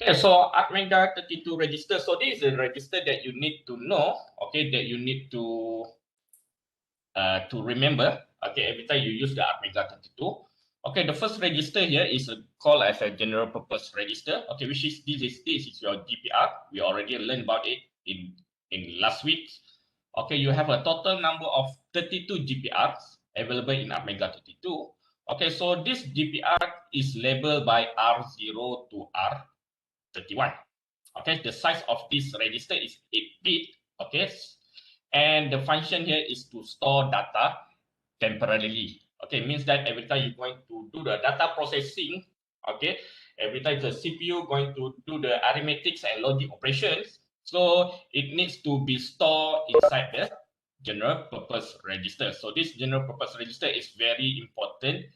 Okay, so Atmega 32 register. So this is a register that you need to know, okay, that you need to remember, okay, every time you use the Atmega 32. Okay, the first register here is called as a general purpose register, okay, which is this is your GPR. We already learned about it in last week. Okay, you have a total number of 32 GPRs available in Atmega 32. Okay, so this GPR is labeled by R0 to R31. Okay, the size of this register is 8-bit. Okay, and the function here is to store data temporarily. Okay, means that every time you're going to do the data processing, okay, every time the CPU going to do the arithmetics and logic operations, so it needs to be stored inside the general purpose register. So this general purpose register is very important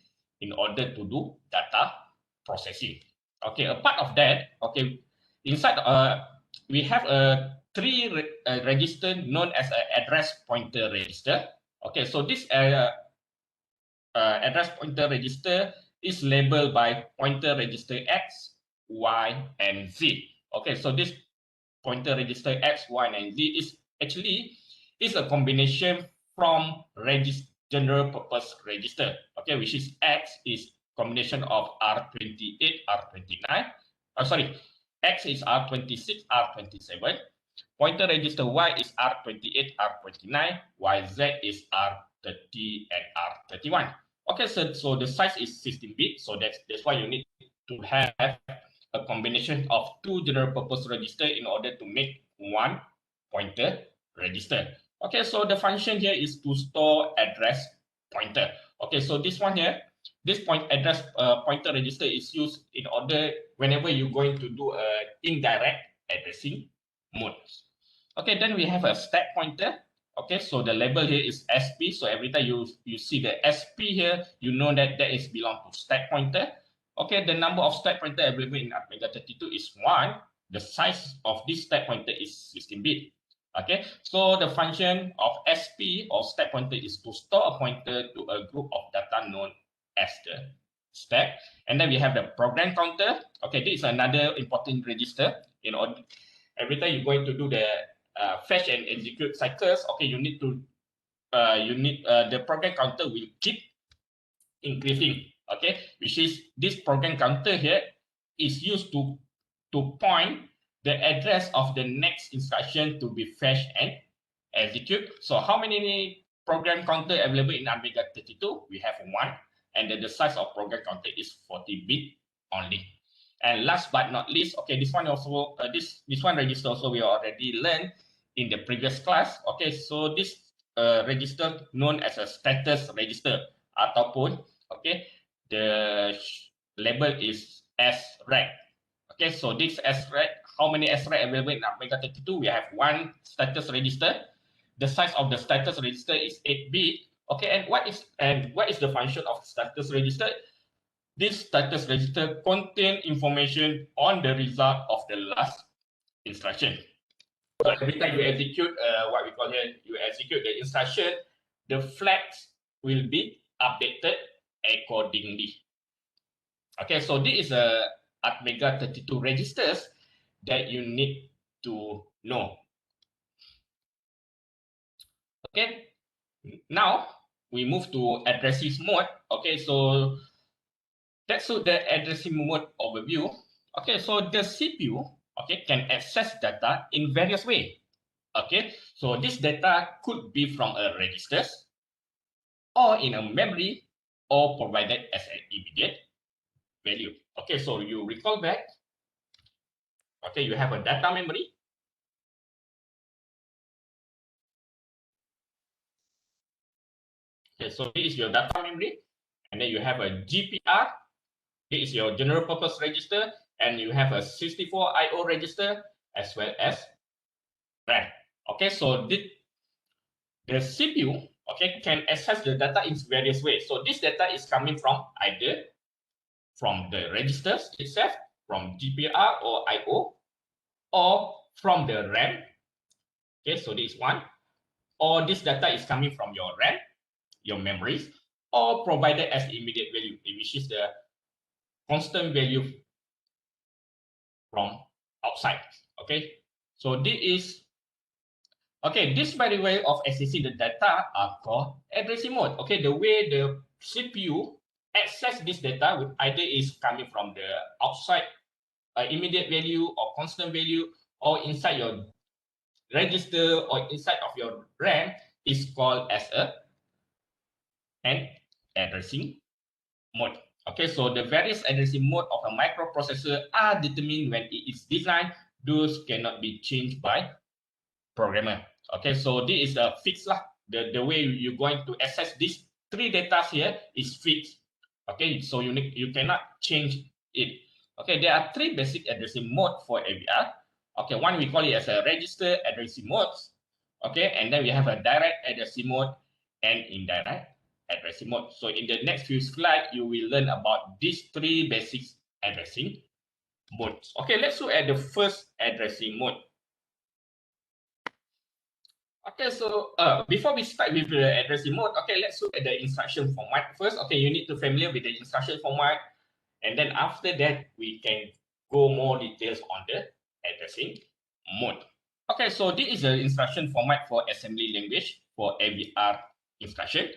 in order to do data processing. Okay, a part of that, okay, inside we have a register known as an address pointer register. Okay, so this address pointer register is labeled by pointer register X, Y, and Z. Okay, so this pointer register X, Y, and Z is actually is a combination from general purpose register. Okay, which is X is combination of R28, R29. Sorry, X is R26, R27. Pointer register Y is R28, R29, YZ is R30 and R31. Okay, so the size is 16-bit, so that's why you need to have a combination of two general purpose register in order to make one pointer register. Okay, so the function here is to store address pointer. Okay, so this one here, this address pointer register is used in order whenever you're going to do a indirect addressing mode. Okay, then we have a stack pointer. Okay, so the label here is SP. So every time you see the SP here, you know that that is belong to stack pointer. Okay, the number of stack pointer available in Atmega 32 is 1. The size of this stack pointer is 16-bit. Okay, so the function of SP or stack pointer is to store a pointer to a group of data known as the stack. And then we have the program counter. Okay, this is another important register. You know, every time you're going to do the fetch and execute cycles, okay, you need the program counter will keep increasing, okay, which is this program counter here is used to point the address of the next instruction to be fetched and execute. So how many program counter available in Atmega 32? We have one, and the size of program counter is 40-bit only. And last but not least, okay, this one also this one register also we already learned in the previous class. Okay, so this register known as a status register ataupun okay, the label is SREG. Okay, so this SREG, how many SREG available in Atmega 32? We have one status register. The size of the status register is 8-bit. Okay, and what is the function of status register? This status register contains information on the result of the last instruction. So every time you execute what we call here, you execute the instruction, the flags will be updated accordingly. Okay, so this is a Atmega 32 registers that you need to know. Okay, now we move to addressing mode. Okay, so that's the addressing mode overview. Okay, so the CPU okay can access data in various ways. Okay, so this data could be from a registers or in a memory or provided as an immediate value. Okay, so you recall back. Okay, you have a data memory. Okay, so this is your data memory, and then you have a GPR. This is your general purpose register, and you have a 64 IO register as well as RAM. Okay, so the CPU okay can access the data in various ways. So this data is coming from either from the registers itself, from GPR or IO, or from the RAM. Okay, so this one, or this data is coming from your RAM, your memories, or provided as immediate value, which is the constant value from outside. Okay, so this is okay. This by the way of accessing the data are called addressing mode. Okay, the way the CPU access this data with either is coming from the outside immediate value or constant value or inside your register or inside of your RAM is called as an addressing mode. Okay, so the various addressing mode of a microprocessor are determined when it is designed. Those cannot be changed by programmer. Okay, so this is a fixed lah. The way you're going to access these three data here is fixed. Okay, so you cannot change it. Okay, there are three basic addressing mode for AVR. Okay, one we call it as a register addressing modes. Okay, and then we have a direct addressing mode and indirect addressing mode. So in the next few slides, you will learn about these three basic addressing modes. Okay, let's look at the first addressing mode. Okay, so before we start with the addressing mode, okay, let's look at the instruction format first. Okay, you need to familiar with the instruction format, and then after that, we can go more details on the addressing mode. Okay, so this is the instruction format for assembly language for AVR instruction.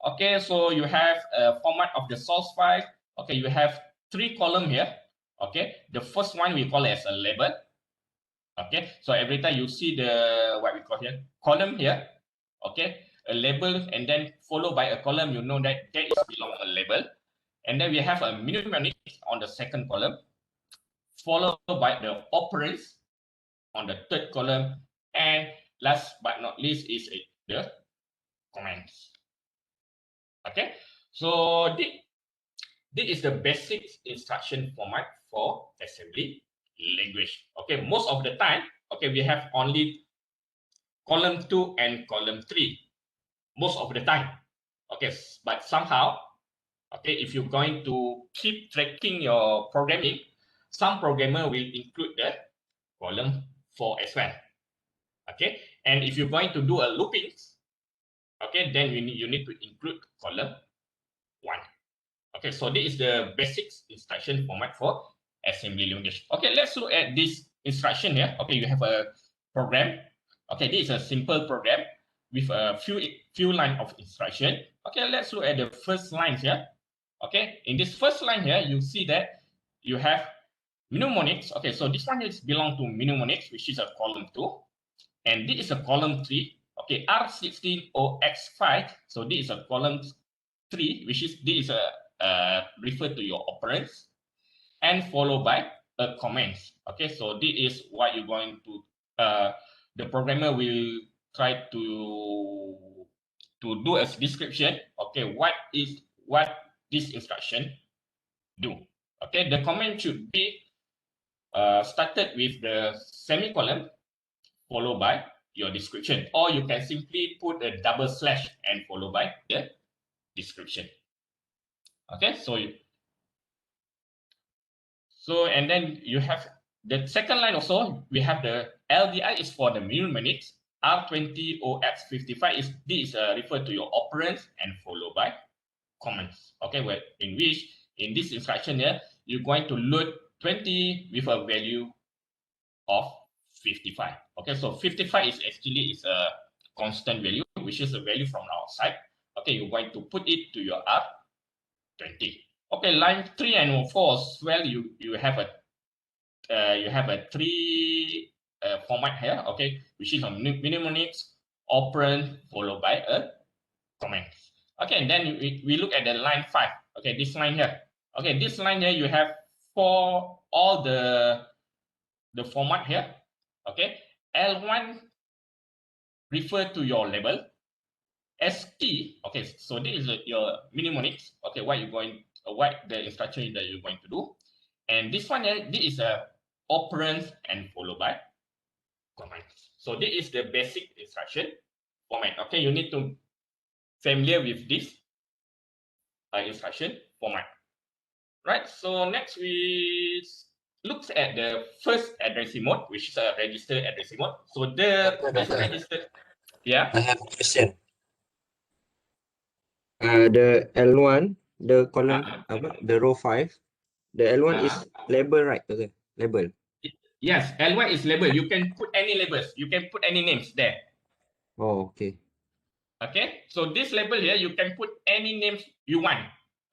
Okay, so you have a format of the source file. Okay, you have three columns here. Okay, the first one we call it as a label. Okay, so every time you see the what we call here column here, okay, a label and then followed by a column, you know that that is belong a label, and then we have a mnemonic on the second column, followed by the operands on the third column, and last but not least is the commands. Okay, so this is the basic instruction format for assembly language. Okay, most of the time, okay, we have only column 2 and column 3 most of the time. Okay, but somehow, okay, if you're going to keep tracking your programming, some programmer will include the column 4 as well. Okay, and if you're going to do a looping, okay, then you need to include column 1. Okay, so this is the basic instruction format for assembly language. Okay, let's look at this instruction here. Okay, you have a program. Okay, this is a simple program with a few line of instruction. Okay, let's look at the first line here. Okay, in this first line here, you see that you have mnemonics. Okay, so this one is belong to mnemonics, which is a column 2, and this is a column 3. Okay, R16OX5. So this is a column 3, which is this is a refer to your operands, and followed by a comments. Okay, so this is what you're going to the programmer will try to do a description. Okay, what this instruction do. Okay, the comment should be started with the semicolon followed by your description, or you can simply put a double slash and followed by the description. Okay, so and then you have the second line also. We have the LDI is for the mnemonics. R20OX55 is this refer to your operands and followed by comments. Okay, well, in which in this instruction here you're going to load 20 with a value of 55. Okay, so 55 is actually a constant value, which is a value from outside. Okay, you're going to put it to your R20. Okay, line 3 and 4 as well. You have a three format here. Okay, which is a mnemonics, operand followed by a comment. Okay, and then we look at the line 5. Okay, this line here. Okay, this line here you have for all the format here. Okay, L1 refer to your label. ST. Okay, so this is your mnemonics. Okay, what the instruction that you're going to do, and this one here, this is a operand and followed by comments. So this is the basic instruction format. Okay, you need to familiar with this instruction format. Right. So next we look at the first addressing mode, which is a register addressing mode. So the register. Yeah. I have a question. The L1, the column, the row 5, the L1 is label, right? Okay, label. Yes, L1 is label. You can put any labels. You can put any names there. Oh, okay. Okay, so this label here, you can put any names you want.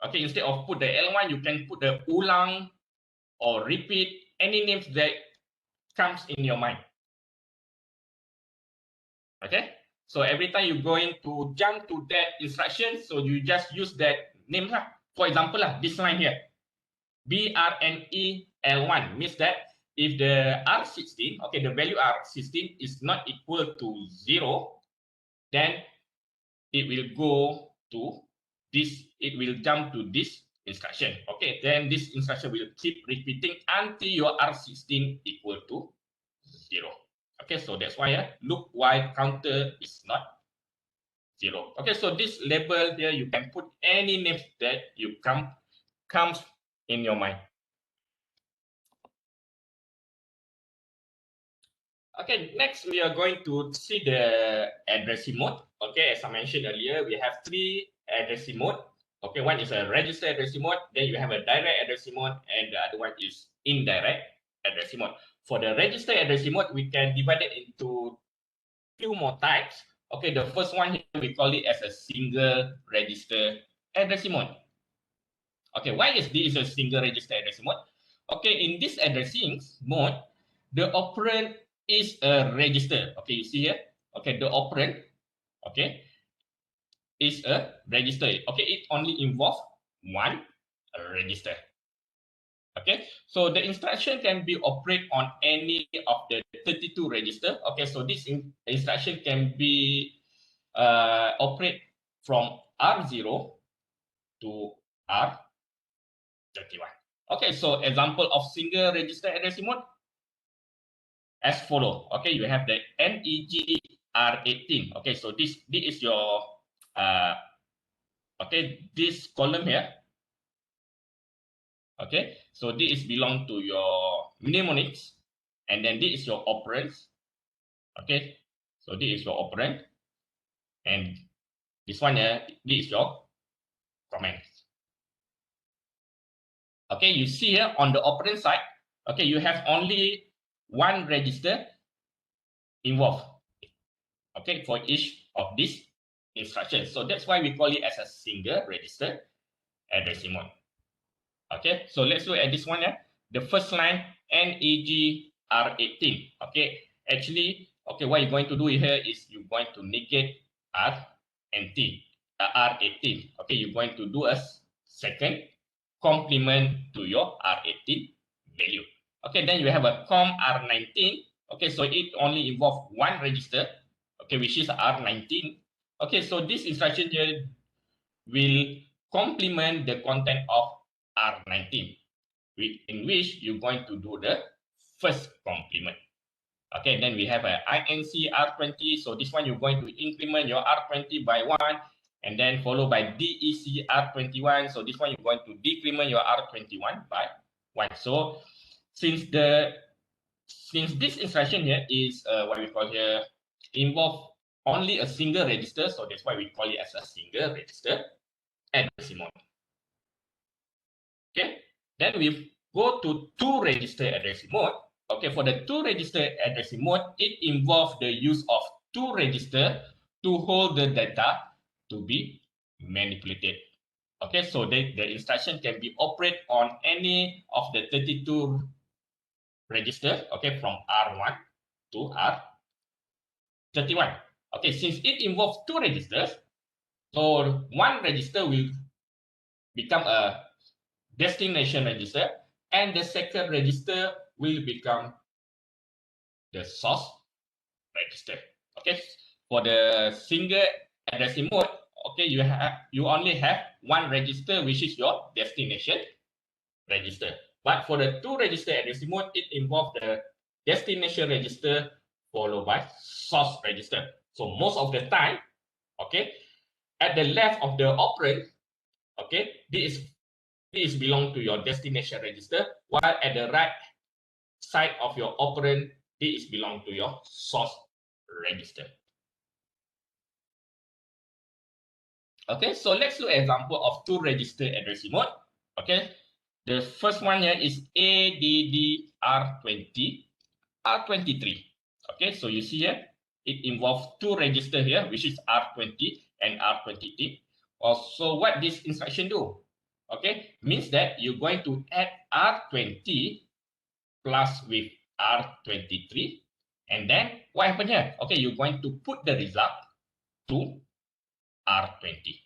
Okay, instead of put the L1, you can put the ulang or repeat, any names that comes in your mind. Okay, so every time you're going to jump to that instruction, so you just use that name lah. For example lah, this line here, BRNEL1 means that if the R16, okay, the value R16 is not equal to 0, then it will go to this, it will jump to this instruction. Okay, then this instruction will keep repeating until your R16 equal to 0. Okay, so that's why loop while counter is not 0. Okay, so this label here, you can put any names that you comes in your mind. Okay, next we are going to see the addressing mode. Okay, as I mentioned earlier, we have 3 addressing mode. Okay, one is a register addressing mode, then you have a direct addressing mode, and the other one is indirect addressing mode. For the register addressing mode, we can divide it into 2 more types. Okay, the first one here, we call it as a single register addressing mode. Okay, why is this a single register addressing mode? Okay, in this addressing mode, the operand is a register. Okay, you see here. Okay, the operand, okay, is a register. Okay, it only involves one register. Okay, so the instruction can be operate on any of the 32 register. Okay, so this instruction can be operate from R0 to R31. Okay, so example of single register addressing mode as follow. Okay, you have the NEG R18. Okay, so this is your okay, this column here. Okay, so this belong to your mnemonics, and then this is your operands. Okay, so this is your operand, and this one here, this is your comments. Okay, you see here on the operand side, okay, you have only one register involved. Okay, for each of these instructions. So that's why we call it as a single register addressing mode. Okay, so let's look at this one. The first line, NEG R18. Okay, actually, okay, what you're going to do here is you're going to negate R18. Okay, you're going to do a second complement to your R18 value. Okay, then you have a COM R19. Okay, so it only involves one register. Okay, which is R19. Okay, so this instruction here will complement the content of R19, in which you're going to do the first complement. Okay, then we have a INC R20. So this one, you're going to increment your R20 by 1, and then followed by DEC R21. So this one, you're going to decrement your R21 by 1. So since this instruction here is what we call here involve only a single register, so that's why we call it as a single register addressing mode. Okay, then we go to 2 register addressing mode. Okay, for the 2 register addressing mode, it involves the use of 2 register to hold the data to be manipulated. Okay, so the instruction can be operate on any of the 32 register, okay, from R1 to R31. Okay, since it involves 2 registers, so one register will become a destination register, and the second register will become the source register. Okay, for the single addressing mode, okay, you only have one register, which is your destination register. But for the 2 register addressing mode, it involves the destination register followed by source register. So most of the time, okay, at the left of the operand, okay, this belong to your destination register, while at the right side of your operand, this belong to your source register. Okay, so let's look at example of 2 register addressing mode. Okay, the first one here is ADDR20. R23. Okay, so you see here, it involves two registers here, which is R20 and R23. Also, what this instruction do? Okay, means that you're going to add R20 plus with R23. And then what happened here? Okay, you're going to put the result to R20.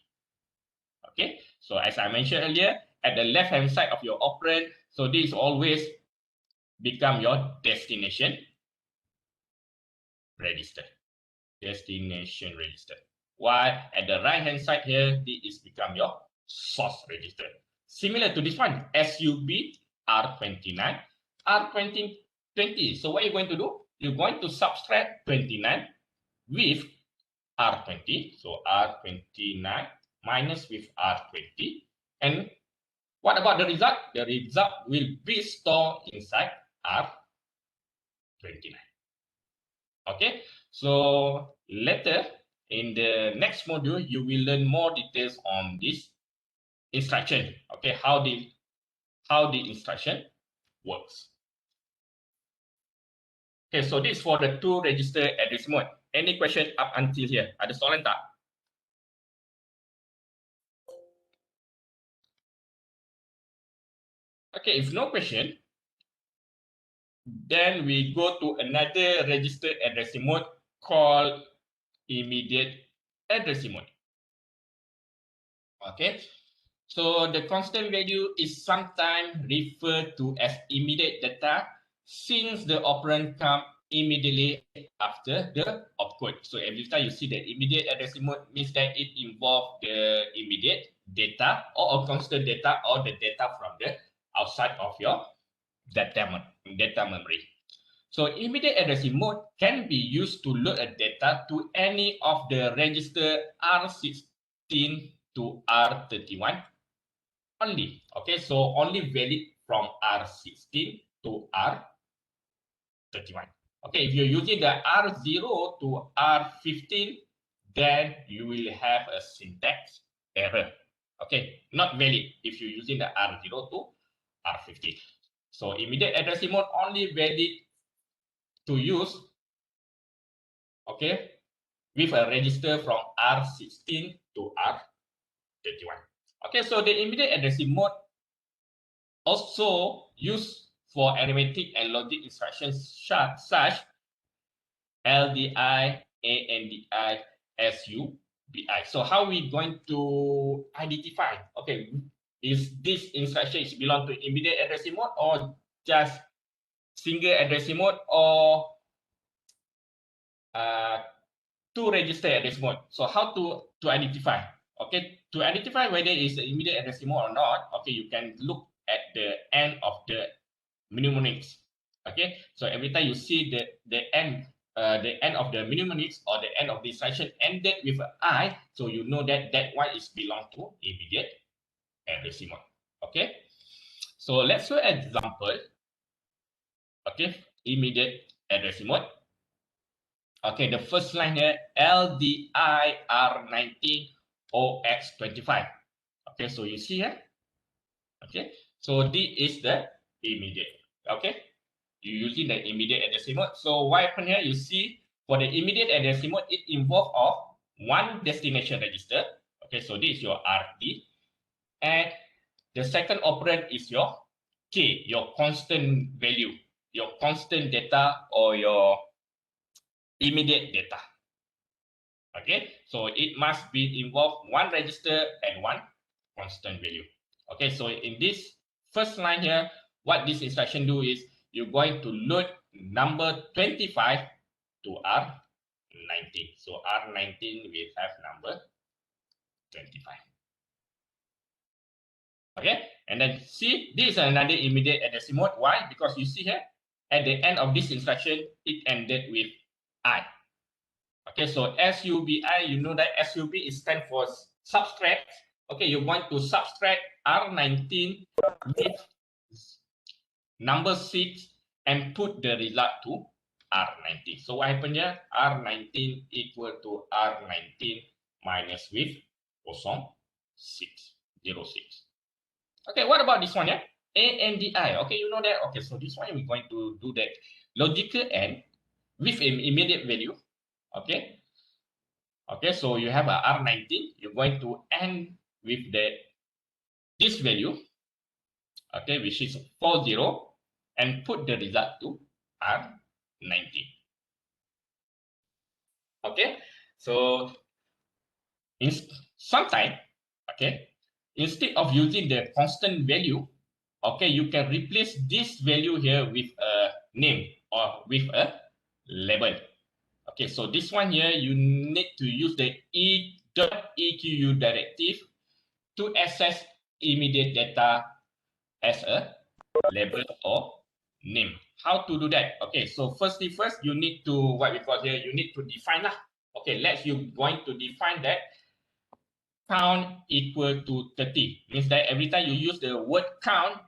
Okay, so as I mentioned earlier, at the left-hand side of your operand, so this always become your destination register. Destination register. While at the right-hand side here, this is become your source register. Similar to this one, SUB R29, R20. So what you're going to do? You're going to subtract 29 with R20. So R29 minus with R20. And what about the result? The result will be stored inside R29. Okay, so later in the next module, you will learn more details on this instruction. Okay, how the instruction works. Okay, so this is for the two register address mode. Any question up until here? Ada soalan tak? Okay, if no question, then we go to another register addressing mode called immediate addressing mode. Okay, so the constant value is sometimes referred to as immediate data since the operand comes immediately after the opcode. So every time you see the immediate addressing mode means that it involves the immediate data or a constant data or the data from the outside of your data memory. So immediate addressing mode can be used to load a data to any of the register R16 to R31 only. Okay, so only valid from R16 to R31. Okay, if you're using the R0 to R15, then you will have a syntax error. Okay, not valid if you're using the R0 to R15. So immediate addressing mode only valid to use, okay, with a register from R16 to R31. Okay, so the immediate addressing mode also used for arithmetic and logic instructions such LDI, ANDI, SUBI. So how we going to identify? Okay, is this instruction is belong to immediate addressing mode or just single addressing mode or two register address mode? So how to identify? Okay, to identify whether it's the immediate addressing mode or not, okay, you can look at the end of the mnemonics. Okay, so every time you see the end of the mnemonics or the end of the instruction ended with an I, so you know that that one is belong to immediate addressing mode. Okay, so let's show an example. Okay, immediate addressing mode. Okay, the first line here, LDIR19OX25. Okay, so you see here. Okay, so this is the immediate. Okay, you're using the immediate addressing mode. So what happened here? You see, for the immediate addressing mode, it involves of one destination register. Okay, so this is your RD, and the second operand is your K, your constant value, your constant data or your immediate data. Okay, so it must be involved one register and one constant value. Okay, so in this first line here, what this instruction do is you're going to load number 25 to R19. So R19 will have number 25. Okay, and then see, this is another immediate addressing mode. Why? Because you see here, at the end of this instruction, it ended with I. Okay, so SUBI, you know that SUB is stand for subtract. Okay, you're going to subtract R19 with number 6 and put the result to R19. So what happened here? R19 equal to R19 minus with 06. Okay, what about this one here? ANDI. Okay, you know that. Okay, so this one we're going to do that logical AND with an immediate value. Okay. Okay, so you have a R19. You're going to AND with this value. Okay, which is 40, and put the result to R19. Okay, so in sometime, okay, instead of using the constant value, okay, you can replace this value here with a name or with a label. Okay, so this one here, you need to use the E.EQU directive to access immediate data as a label or name. How to do that? Okay, so first, you need to, what we call here, you need to define lah. Okay, you going to define that count equal to 30. Means that every time you use the word count,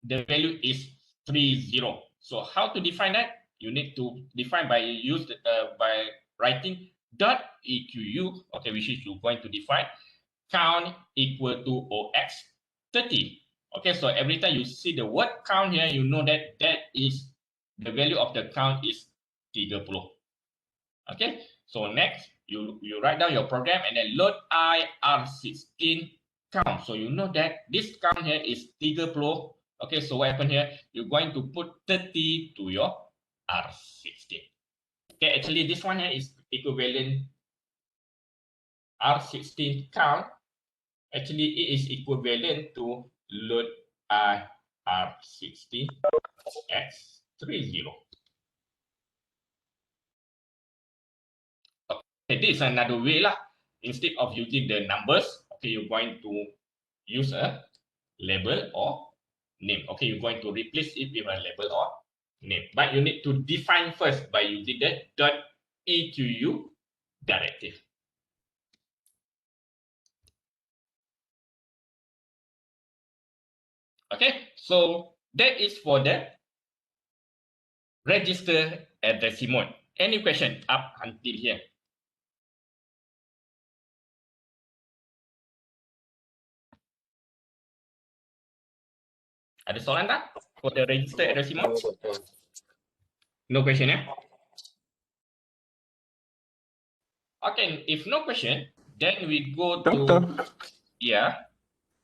the value is 30. So how to define that? You need to define by by writing .equ, okay, which is you're going to define count equal to OX 30. Okay, so every time you see the word count here, you know that is the value of the count is 30. Okay, so next you write down your program and then load IR16 count. So you know that this count here is 30. Okay, so what happened here? You're going to put 30 to your R16. Okay, actually this one here is equivalent R16 count. Actually, it is equivalent to load IR16 X30. Okay, this is another way lah. Instead of using the numbers, okay, you're going to use a label or name. Okay, you're going to replace it with a label or name. But you need to define first by using the .equ directive. Okay, so that is for the register addressing mode. Any question up until here? Ada soalan tak for the register addressing mode? No question, yeah? Okay, if no question, then we go to... Doctor, Yeah.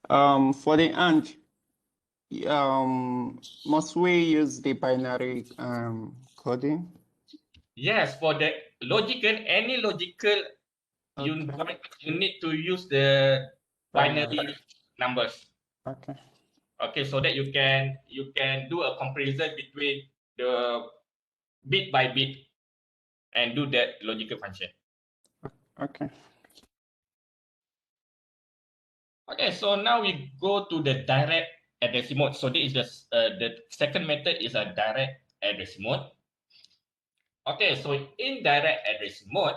for the AND, must we use the binary coding? Yes, for the logical, any logical, you need to use the binary numbers. Okay. Okay, so that you can do a comparison between the bit by bit and do that logical function. Okay. Okay, so now we go to the direct addressing mode. So this is the second method is a direct addressing mode. Okay, so in direct addressing mode,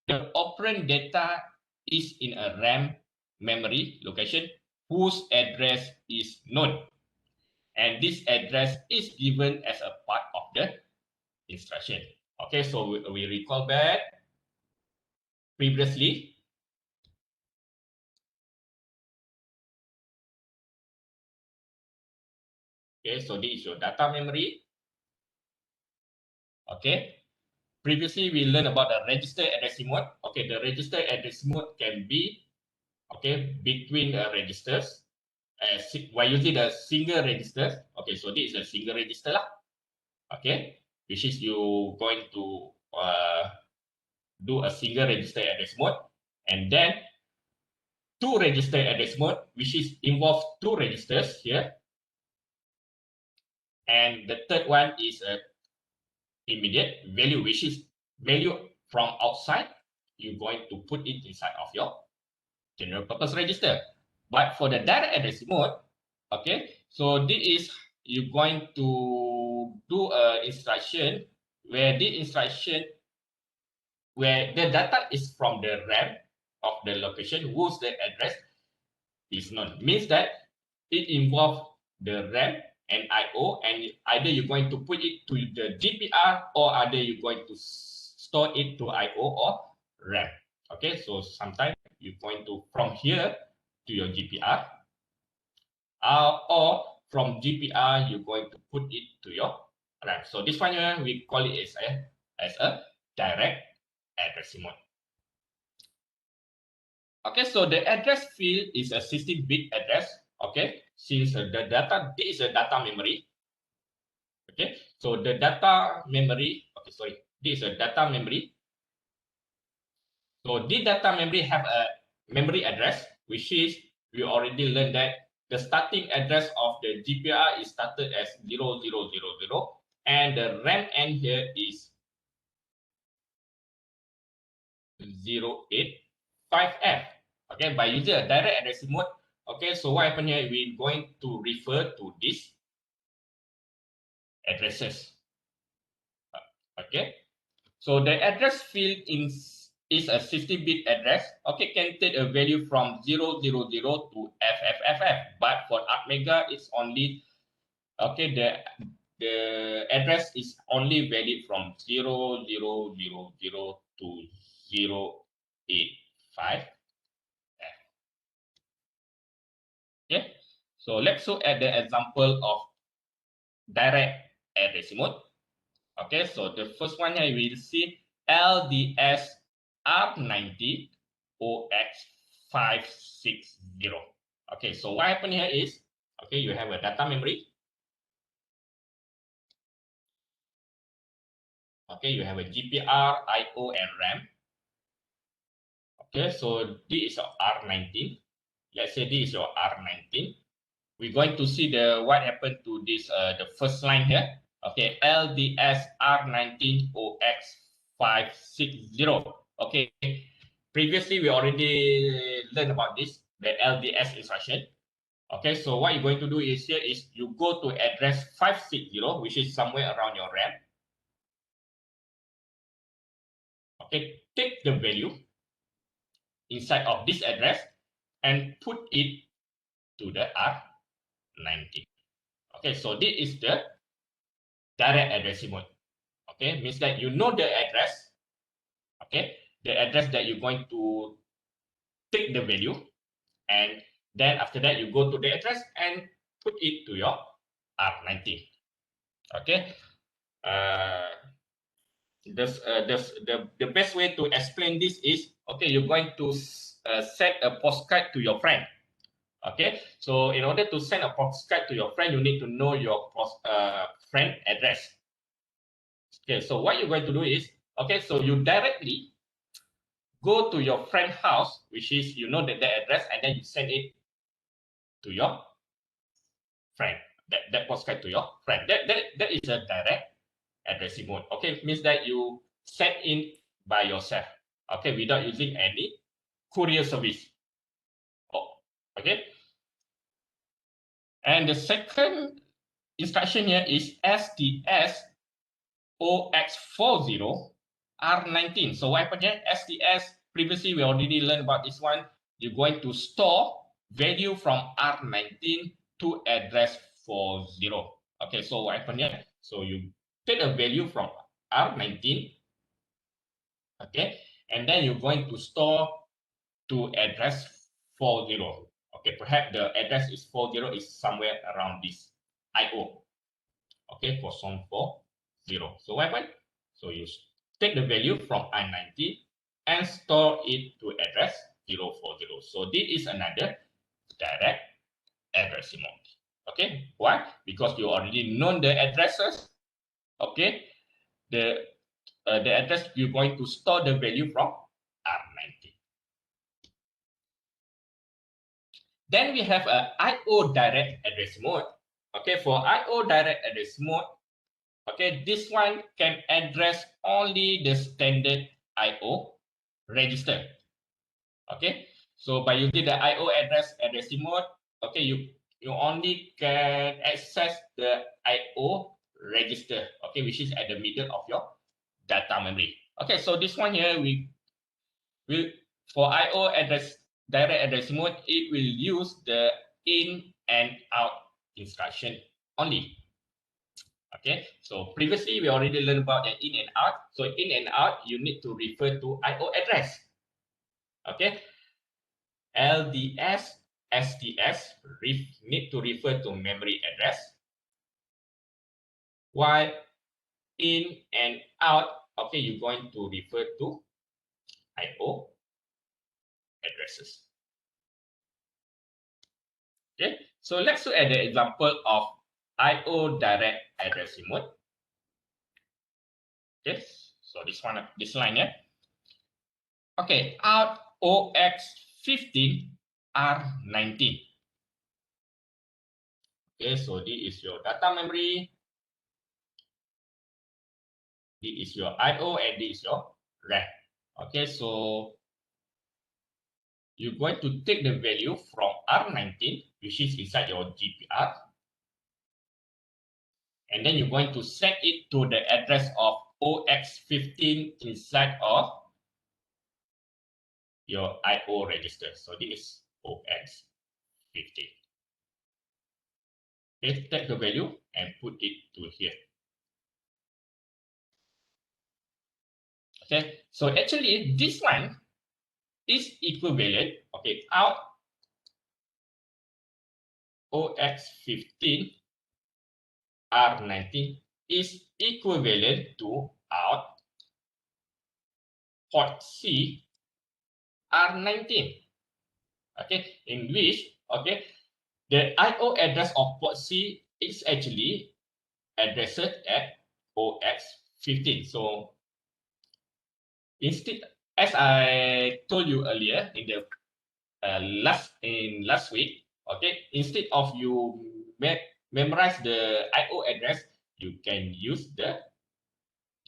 the operand data is in a RAM memory location whose address is known. And this address is given as a part of the instruction. Okay, so we recall back previously. Okay, so this is your data memory. Okay, previously we learned about the register addressing mode. Okay, the register addressing mode can be between the registers while using the single register. Okay, so this is a single register lah. Okay, which is you going to do a single register address mode, and then two register address mode, which is involves two registers here, and the third one is a immediate value, which is value from outside. You're going to put it inside of your general purpose register. But for the direct addressing mode, okay, so this is you're going to do a instruction where the instruction where the data is from the RAM of the location whose the address is known. Means that it involves the RAM and IO, and either you're going to put it to the GPR or either you're going to store it to IO or RAM. Okay, so sometimes you're going to from here to your GPR, or from GPR, you're going to put it to your RAM. So this one here, we call it as a direct addressing mode. Okay, so the address field is a 16-bit address. Okay, since the data, this is a data memory. Okay, so the data memory, okay, sorry, this is a data memory. So this data memory have a memory address, which is, we already learned that the starting address of the GPR is started as 0000, and the RAM end here is 085F. Okay, by using a direct addressing mode, okay, so what happened here, we're going to refer to these addresses. Okay, so the address field is a 60-bit address. Okay, can take a value from 000 to FFFF, but for Atmega, it's only, okay, the address is only valid from 0000 to 085. Okay, so let's look at the example of direct addressing mode. Okay, so the first one here we will see LDS R90 OX560. Okay, so what happened here is, okay, you have a data memory. Okay, you have a GPR, IO, and RAM. Okay, so this is your R19. Let's say this is your R19. We're going to see what happened to this the first line here. Okay, LDS R19 OX560. Okay, previously we already learned about this, the LDS instruction. Okay, so what you're going to do is here is you go to address 560, which is somewhere around your RAM. Okay, take the value inside of this address and put it to the R19. Okay, so this is the direct addressing mode. Okay, means that you know the address. Okay, the address that you're going to take the value, and then after that you go to the address and put it to your R19. Okay, the best way to explain this is, okay, you're going to send a postcard to your friend. Okay, so in order to send a postcard to your friend, you need to know your friend address. Okay, so what you're going to do is, okay, so you directly go to your friend house, which is, you know, the address, and then you send it to your friend, that postcard to your friend. That is a direct addressing mode. Okay, it means that you send in by yourself, okay, without using any courier service. Oh, okay. And the second instruction here is SDS OX40 R19. So what happened here? SDS, previously we already learned about this one. You're going to store value from R19 to address 40. Okay, so what happened here? So you take a value from R19, okay, and then you're going to store to address 40. Okay, perhaps the address is 40 is somewhere around this IO. Okay, for some 40. So what happened? So you take the value from I90 and store it to address 040. So this is another direct addressing mode. Okay, why? Because you already know the addresses. Okay, the address you're going to store the value from R90. Then we have a IO direct address mode. Okay, for IO direct address mode, okay, this one can address only the standard IO register. Okay, so by using the IO addressing mode, okay, you only can access the IO register, okay, which is at the middle of your data memory. Okay, so this one here we will, for IO direct addressing mode, it will use the in and out instruction only. Okay, so previously we already learned about the in and out. So in and out, you need to refer to IO address. Okay, LDS STS need to refer to memory address, while in and out, okay, you're going to refer to IO addresses. Okay, so let's look at the example of IO direct addressing mode. Okay, so this line here. Okay, out OX15 R19. Okay, so this is your data memory. This is your IO and this is your RAM. Okay, so you're going to take the value from R19, which is inside your GPR, and then you're going to set it to the address of OX15 inside of your IO register. So this is OX15. Okay, take the value and put it to here. Okay, so actually this one is equivalent, okay, out OX15 R19 is equivalent to out port C R19. Okay, in which, okay, the IO address of port C is actually addressed at OX15. So instead, as I told you earlier in the last week, okay, instead of you memorize the IO address, you can use the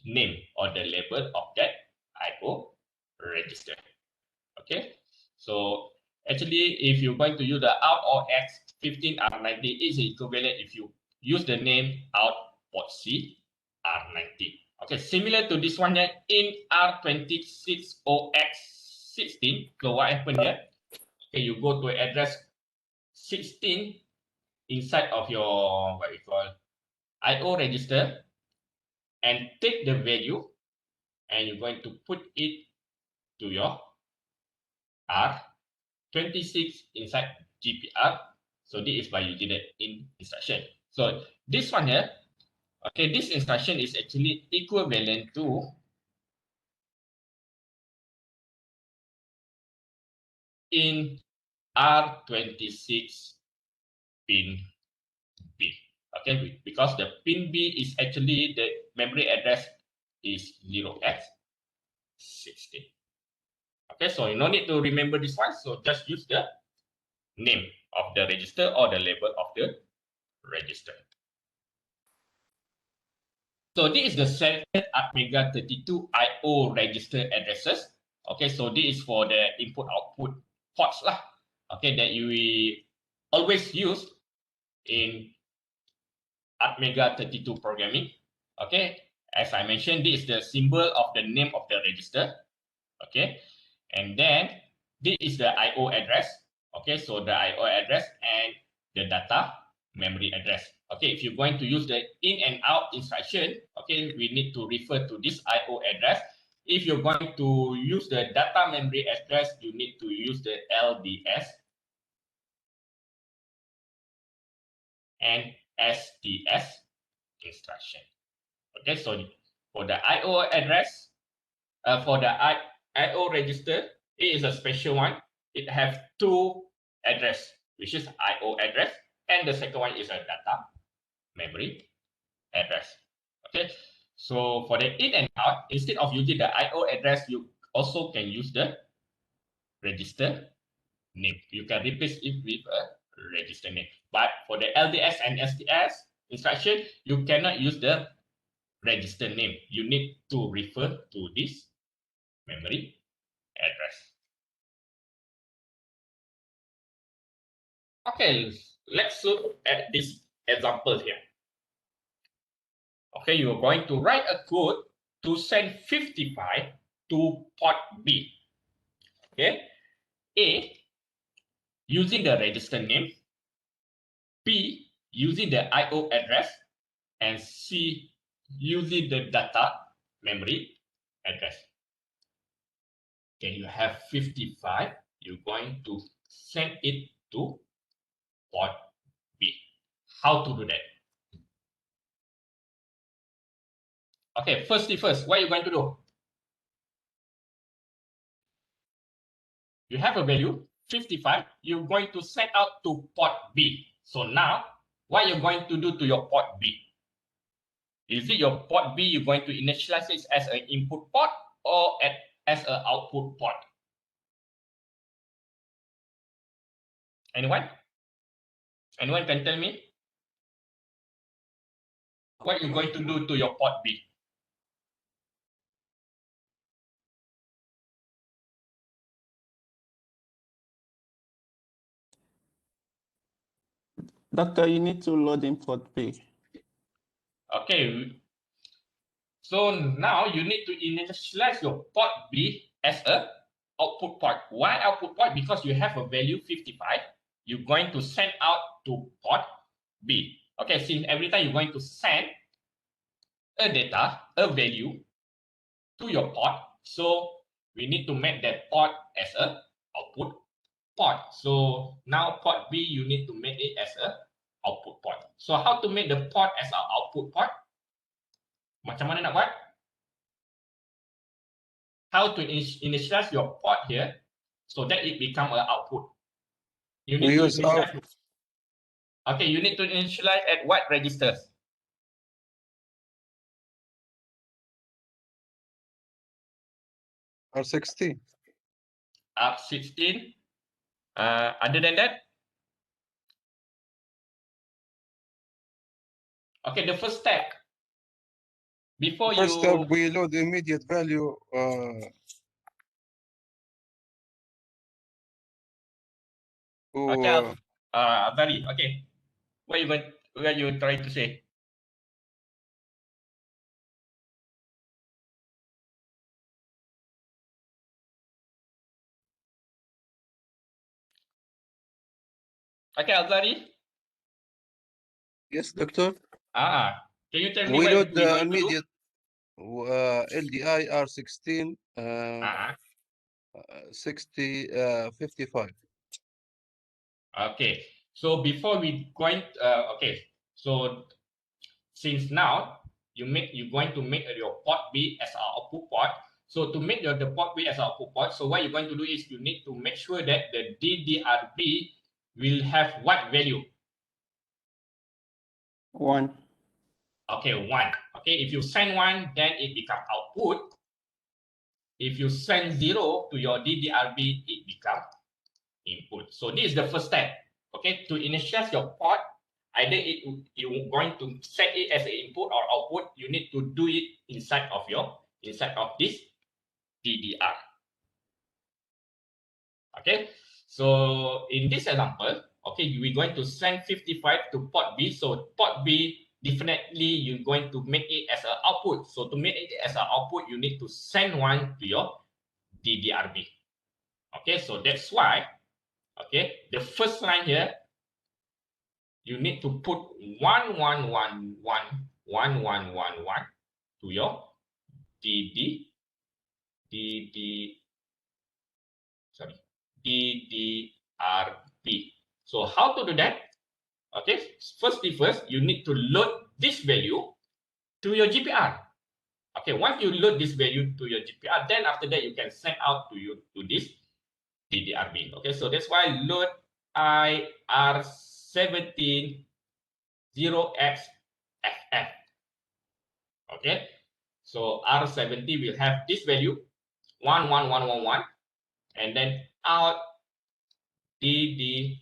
name or the label of that IO register. Okay, so actually, if you're going to use the out or X15 R19, is equivalent if you use the name out port C R19. Okay, similar to this one here in R26 or X16. So what happened here? Okay, you go to address 16 inside of your what we call IO register and take the value and you're going to put it to your R26 inside GPR. So this is by using the in instruction. So this one here, okay, this instruction is actually equivalent to in R26 pin B. Okay, because the pin B is actually the memory address is 0x16. Okay, so you no need to remember this one. So just use the name of the register or the label of the register. So this is the set Atmega 32 IO register addresses. Okay, so this is for the input-output ports lah. Okay, that you will always use in Atmega 32 programming. Okay, as I mentioned, this is the symbol of the name of the register. Okay, and then this is the IO address. Okay, so the IO address and the data memory address. Okay, if you're going to use the in and out instruction, okay, we need to refer to this IO address. If you're going to use the data memory address, you need to use the LDS and STS instruction. Okay, so for the IO address, for the IO register, it is a special one. It has two address, which is IO address, and the second one is a data memory address. Okay, so for the in and out, instead of using the IO address, you also can use the register name. You can replace it with a register name. But for the LDS and STS instruction, you cannot use the register name. You need to refer to this memory address. Okay, let's look at this example here. Okay, you're going to write a code to send 55 to port B. Okay, A, using the register name, B, using the IO address, and C, using the data memory address. Okay, you have 55. You're going to send it to port B. How to do that? Okay, first, what are you going to do? You have a value 55, you're going to send out to port B. So now, what you're going to do to your port B? Is it your port B you're going to initialize it as an input port or as an output port? Anyone? Anyone can tell me? What you're going to do to your port B? Doctor, you need to load in port B. Okay. So now you need to initialize your port B as a output port. Why output port? Because you have a value 55. You're going to send out to port B. Okay, since every time you're going to send a data, a value to your port, so we need to make that port as a output port. So now port B, you need to make it as a output port. So how to make the port as an output port? Macam mana nak buat? How to initialize your port here so that it become an output. You need We to use out. initialize. Okay, you need to initialize at what registers? R16. R16. Other than that? Okay, the first step. Before First you... step, we load the immediate value. Okay, Azari, okay. What are you trying to say? Okay, Azari. Yes, doctor. Can you tell me We what load we're the going to do? immediate LDI R16 60 55. Okay, so before we going, okay, so since now you're going to make your port B as our output port. So to make the port B as our output port, so what you're going to do is you need to make sure that the DDRB will have what value? 1. Okay, 1. Okay, if you send 1, then it becomes output. If you send 0 to your DDRB, it becomes input. So this is the first step. Okay, to initialize your port, either you're going to set it as an input or output, you need to do it inside of this DDR. Okay, so in this example, okay, we're going to send 55 to port B. So port B, definitely you're going to make it as an output. So to make it as an output, you need to send 1 to your DDRB. Okay, so that's why, okay, the first line here, you need to put 1111 to your DDRB. So how to do that? Okay, first, you need to load this value to your GPR. Okay, once you load this value to your GPR, then after that you can send out to this DDRB. Okay, so that's why load IR17 0xFF. Okay, so R70 will have this value 11111, and then out DDRB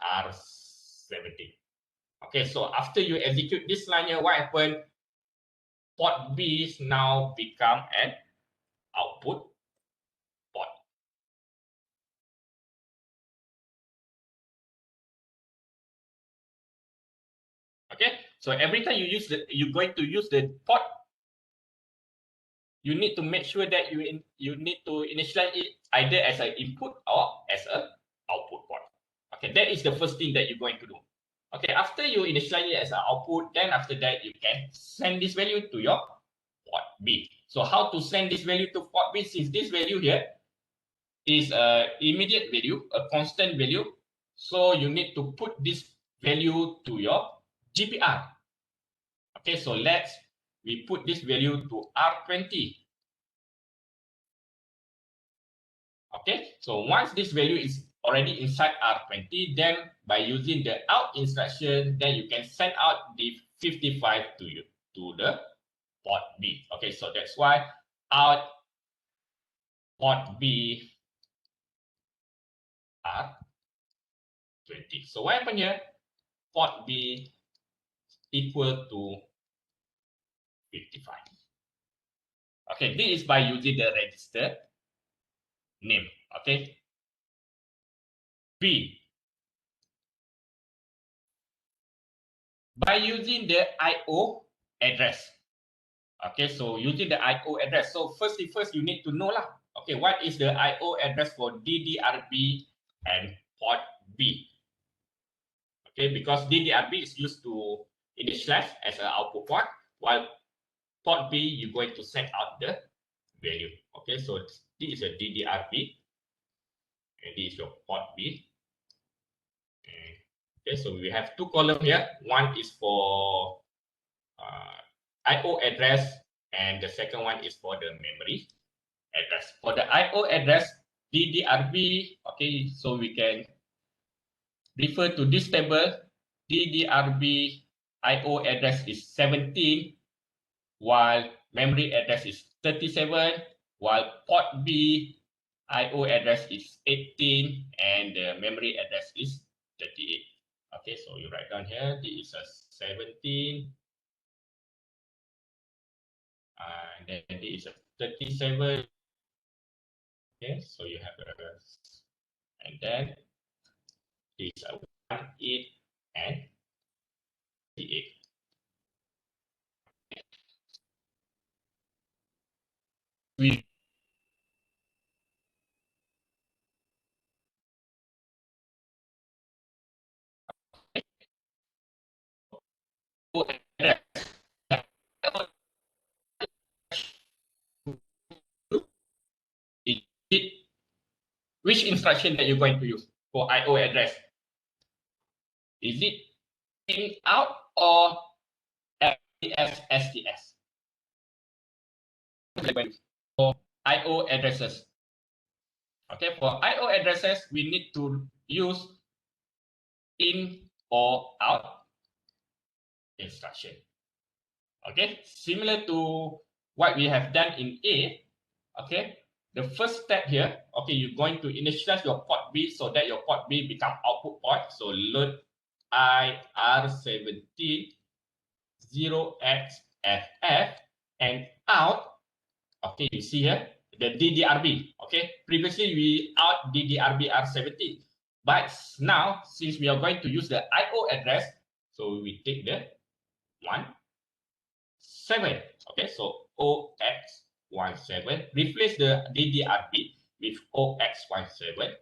R70. Okay, so after you execute this line here, what happened? Port B is now become an output port. Okay, so every time you're going to use the port, you need to make sure that you need to initialize it either as an input or as an output port. Okay, that is the first thing that you're going to do. Okay, after you initialize it as an output, then after that you can send this value to your port B. So how to send this value to port B? Since this value here, is a immediate value, a constant value. So you need to put this value to your GPR. Okay, so we put this value to R20. Okay, so once this value is already inside R20, then by using the out instruction, then you can send out the 55 to you, to the port B. Okay, so that's why out port B R20. So what happened here? Port B equal to 55. Okay, this is by using the register name. Okay, B. By using the IO address. Okay, so using the IO address. So first you need to know lah. Okay, what is the IO address for DDRB and port B? Okay, because DDRB is used to initialize as an output port, while port B you're going to send out the value. Okay, so this is a DDRB, and this is your port B. Okay, so we have two columns here. One is for IO address, and the second one is for the memory address. For the IO address, DDRB, okay, so we can refer to this table. DDRB IO address is 17, while memory address is 37, while port B IO address is 18, and the memory address is 38. Okay, so you write down here, this is a 17, and then this is a 37. Okay, so you have a, and then this is a 18 and 38. We which instruction that you're going to use for IO address? Is it in out or LDS STS? For IO addresses. Okay, for IO addresses, we need to use in or out instruction. Okay, similar to what we have done in A. Okay, the first step here, okay, you're going to initialize your port B so that your port B become output port. So load IR17 0xFF and out. Okay, you see here the DDRB. Okay, previously we out DDRB R17, but now since we are going to use the IO address, so we take the 17. Okay, so OX17, replace the DDRB with OX17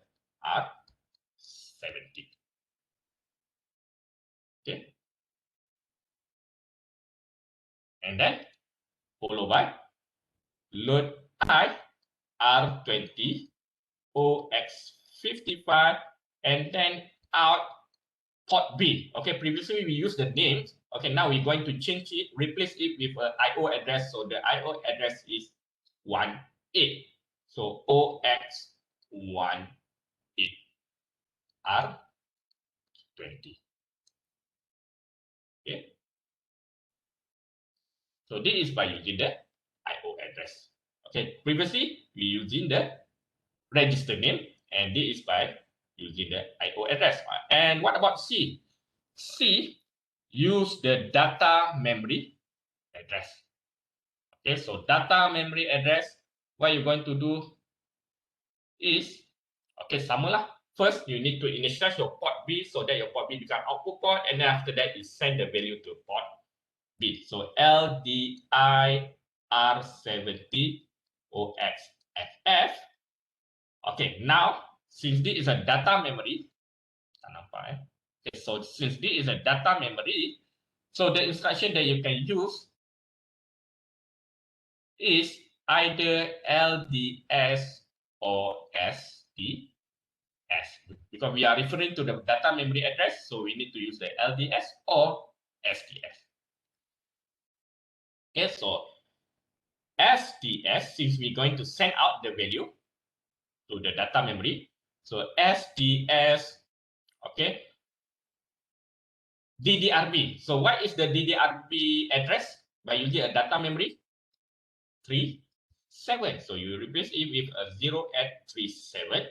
R17. Okay, and then followed by load I R20 OX55 and then out port B. Okay, previously we used the names. Okay, now we're going to change it, replace it with an IO address. So the IO address is 18. So OX18 R20. Okay. So this is by using the IO address. Okay, previously we using the register name, and this is by using the IO address. And what about C? C use the data memory address. Okay, so data memory address, what you're going to do is, okay, sama lah. First, you need to initialize your port B so that your port B become output port, and then after that, you send the value to port B. So LDI R70 OXFF. Okay, now since this is a data memory, okay, so since this is a data memory, so the instruction that you can use is either LDS or SDS. Because we are referring to the data memory address, so we need to use the LDS or SDS. Okay, so SDS, since we're going to send out the value to the data memory, so SDS, okay, DDRB. So what is the DDRB address? By using a data memory 37. So you replace it with a 0 at 37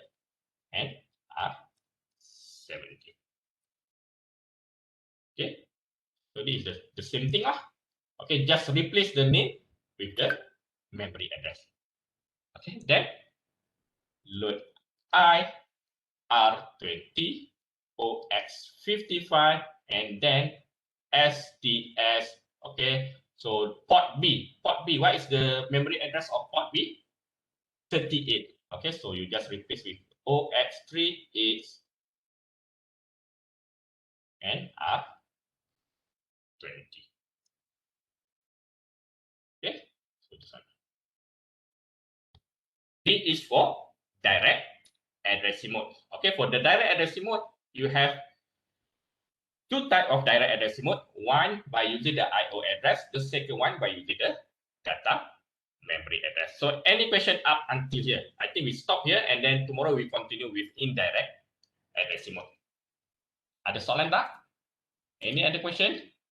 and R70. Okay, so this is the same thing lah. Okay, just replace the name with the memory address. Okay, then load I R20 OX55 and then SDS. Okay, so port B. What is the memory address of port B? 38. Okay, so you just replace with OX38 and R20. Okay, so this one. This is for direct addressing mode. Okay, for the direct addressing mode, you have two types of direct addressing mode. One by using the IO address, the second one by using the data memory address. So any question up until here? I think we stop here and then tomorrow we continue with indirect addressing mode. Ada soalan tak? Any other question?